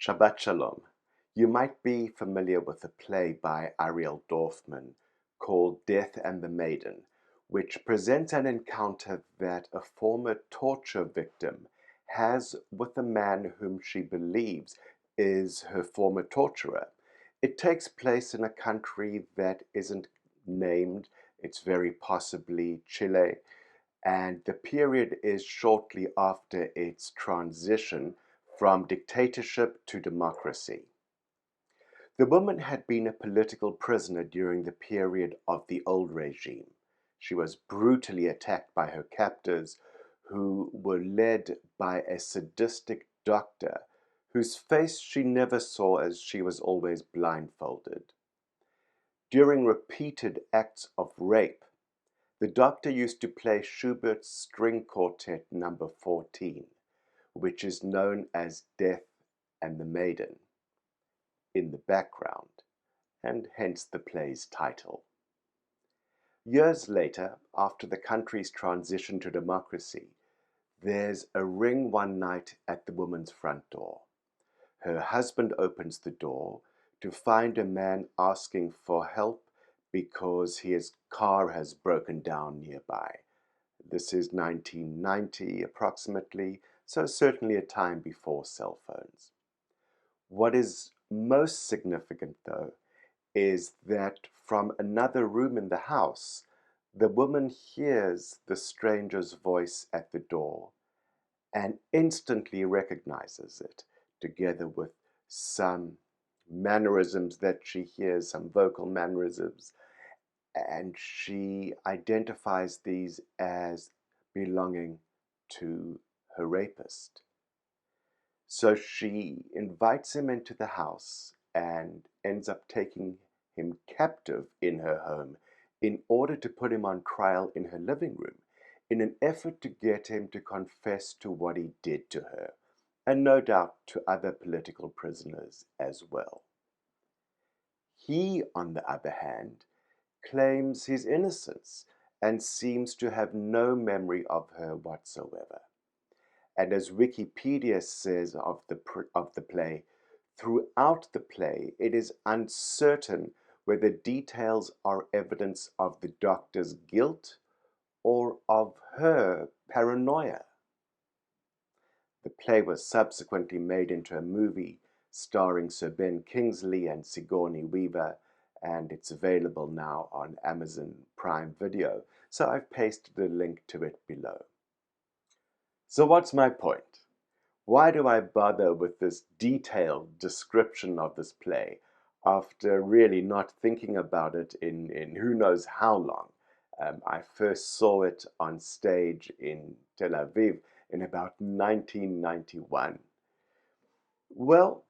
Shabbat Shalom. You might be familiar with a play by Ariel Dorfman called Death and the Maiden, which presents an encounter that a former torture victim has with a man whom she believes is her former torturer. It takes place in a country that isn't named. It's very possibly Chile, and the period is shortly after its transition from dictatorship to democracy. The woman had been a political prisoner during the period of the old regime. She was brutally attacked by her captors, who were led by a sadistic doctor whose face she never saw as she was always blindfolded. During repeated acts of rape, the doctor used to play Schubert's String Quartet number 14, which is known as Death and the Maiden, in the background, and hence the play's title. Years later, after the country's transition to democracy, there's a ring one night at the woman's front door. Her husband opens the door to find a man asking for help because his car has broken down nearby. This is 1990 approximately, so certainly a time before cell phones. What is most significant, though, is that from another room in the house, the woman hears the stranger's voice at the door and instantly recognizes it, together with some mannerisms that she hears, some vocal mannerisms, and she identifies these as belonging to her rapist. So she invites him into the house and ends up taking him captive in her home in order to put him on trial in her living room, in an effort to get him to confess to what he did to her, and no doubt to other political prisoners as well. He, on the other hand, claims his innocence and seems to have no memory of her whatsoever. And as Wikipedia says of the play, throughout the play it is uncertain whether details are evidence of the doctor's guilt or of her paranoia. The play was subsequently made into a movie starring Sir Ben Kingsley and Sigourney Weaver, and it's available now on Amazon Prime Video, so I've pasted a link to it below. So what's my point? Why do I bother with this detailed description of this play after really not thinking about it in who knows how long? I first saw it on stage in Tel Aviv in about 1991. Well,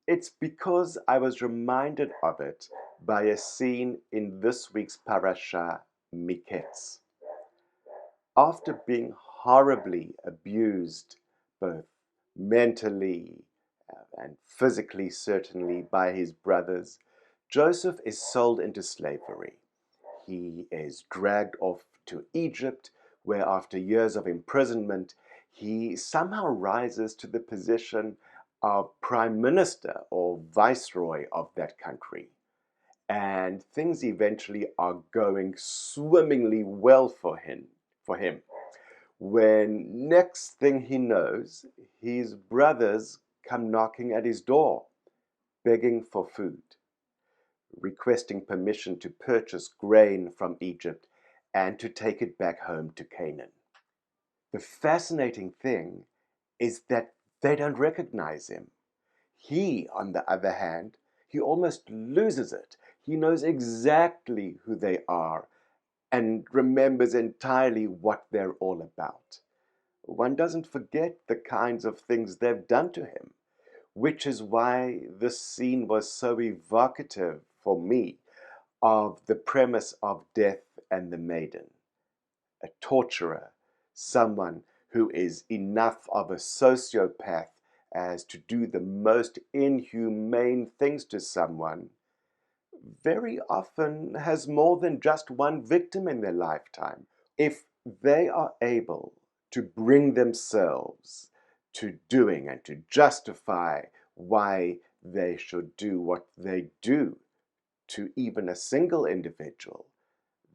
it's because I was reminded of it by a scene in this week's Parashat, Miketz. After being horribly abused, both mentally and physically certainly, by his brothers, Joseph is sold into slavery. He is dragged off to Egypt, where after years of imprisonment, he somehow rises to the position of prime minister or viceroy of that country. And things eventually are going swimmingly well for him. When next thing he knows, his brothers come knocking at his door, begging for food, requesting permission to purchase grain from Egypt and to take it back home to Canaan. The fascinating thing is that they don't recognize him. He, on the other hand, he almost loses it. He knows exactly who they are and remembers entirely what they're all about. One doesn't forget the kinds of things they've done to him, which is why this scene was so evocative for me of the premise of Death and the Maiden. A torturer, someone who is enough of a sociopath as to do the most inhumane things to someone, very often has more than just one victim in their lifetime. If they are able to bring themselves to doing and to justify why they should do what they do to even a single individual,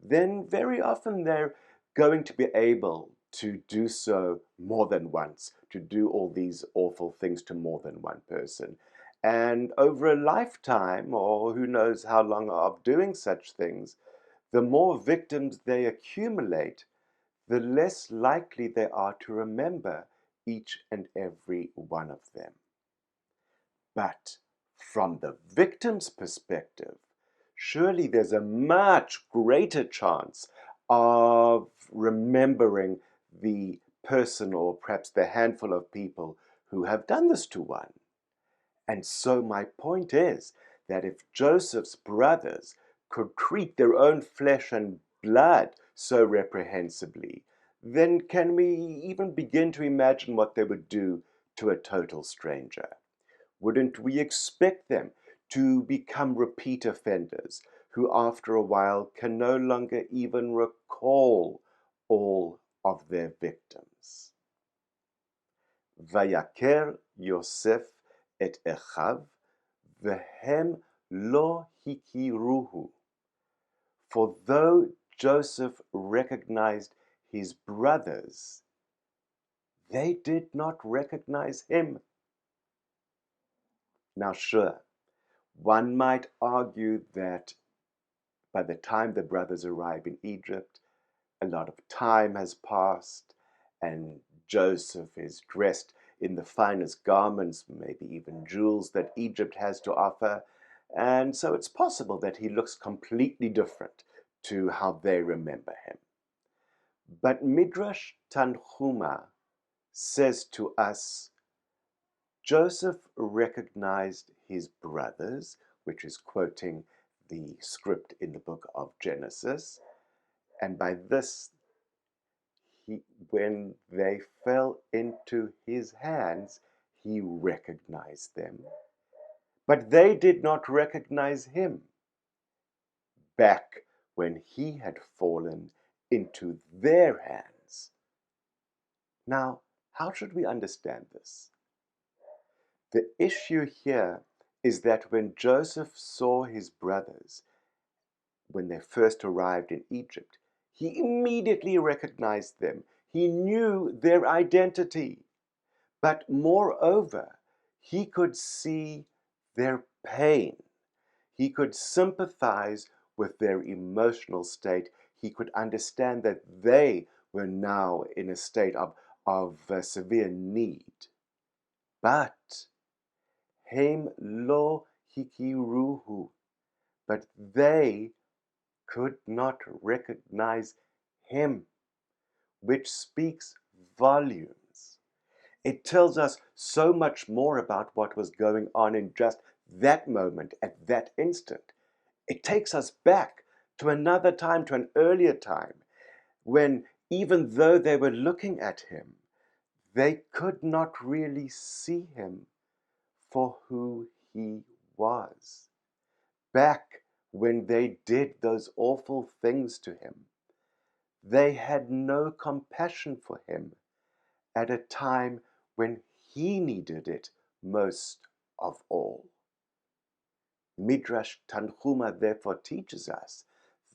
then very often they're going to be able to do so more than once, to do all these awful things to more than one person. And over a lifetime, or who knows how long of doing such things, the more victims they accumulate, the less likely they are to remember each and every one of them. But from the victim's perspective, surely there's a much greater chance of remembering the person or perhaps the handful of people who have done this to one. And so my point is that if Joseph's brothers could treat their own flesh and blood so reprehensibly, then can we even begin to imagine what they would do to a total stranger? Wouldn't we expect them to become repeat offenders who after a while can no longer even recall all of their victims? Vayaker Yosef et Echav, vehem lo hikiruhu. For though Joseph recognized his brothers, they did not recognize him. Now sure, one might argue that by the time the brothers arrive in Egypt, a lot of time has passed, and Joseph is dressed in the finest garments, maybe even jewels that Egypt has to offer, and so it's possible that he looks completely different to how they remember him. But Midrash Tanhuma says to us, Joseph recognized his brothers, which is quoting the script in the book of Genesis, and by this, when they fell into his hands, he recognized them. But they did not recognize him back when he had fallen into their hands. Now, how should we understand this? The issue here is that when Joseph saw his brothers, when they first arrived in Egypt, he immediately recognized them. He knew their identity. But moreover, he could see their pain. He could sympathize with their emotional state. He could understand that they were now in a state of severe need. But Hem lo hikiruhu, but they could not recognize him, which speaks volumes. It tells us so much more about what was going on in just that moment, at that instant. It takes us back to another time, to an earlier time, when even though they were looking at him, they could not really see him for who he was. Back when they did those awful things to him, they had no compassion for him at a time when he needed it most of all. Midrash Tanhuma therefore teaches us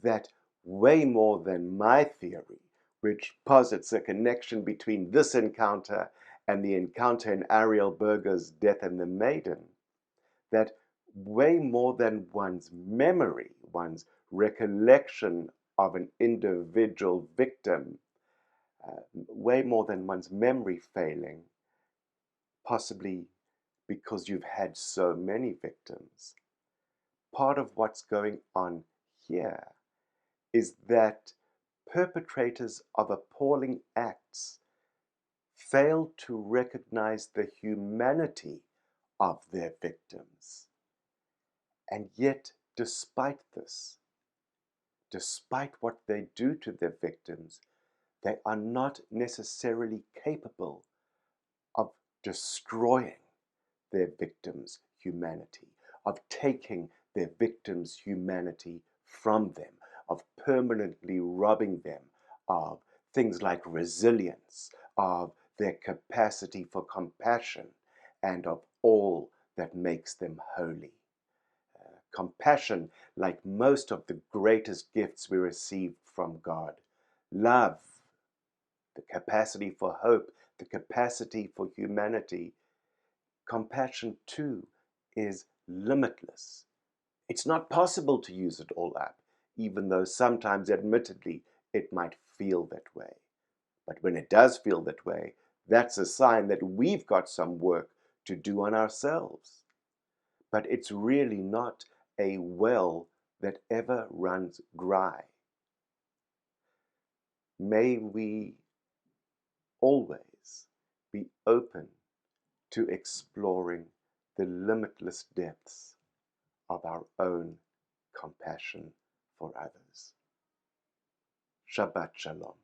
that way more than my theory, which posits a connection between this encounter and the encounter in Ariel Berger's Death and the Maiden, that way more than one's memory, one's recollection of an individual victim, way more than one's memory failing, possibly because you've had so many victims. Part of what's going on here is that perpetrators of appalling acts fail to recognize the humanity of their victims. And yet, despite this, despite what they do to their victims, they are not necessarily capable of destroying their victims' humanity, of taking their victims' humanity from them, of permanently robbing them of things like resilience, of their capacity for compassion, and of all that makes them holy. Compassion, like most of the greatest gifts we receive from God. Love, the capacity for hope, the capacity for humanity. Compassion, too, is limitless. It's not possible to use it all up, even though sometimes, admittedly, it might feel that way. But when it does feel that way, that's a sign that we've got some work to do on ourselves. But it's really not a well that ever runs dry. May we always be open to exploring the limitless depths of our own compassion for others. Shabbat Shalom.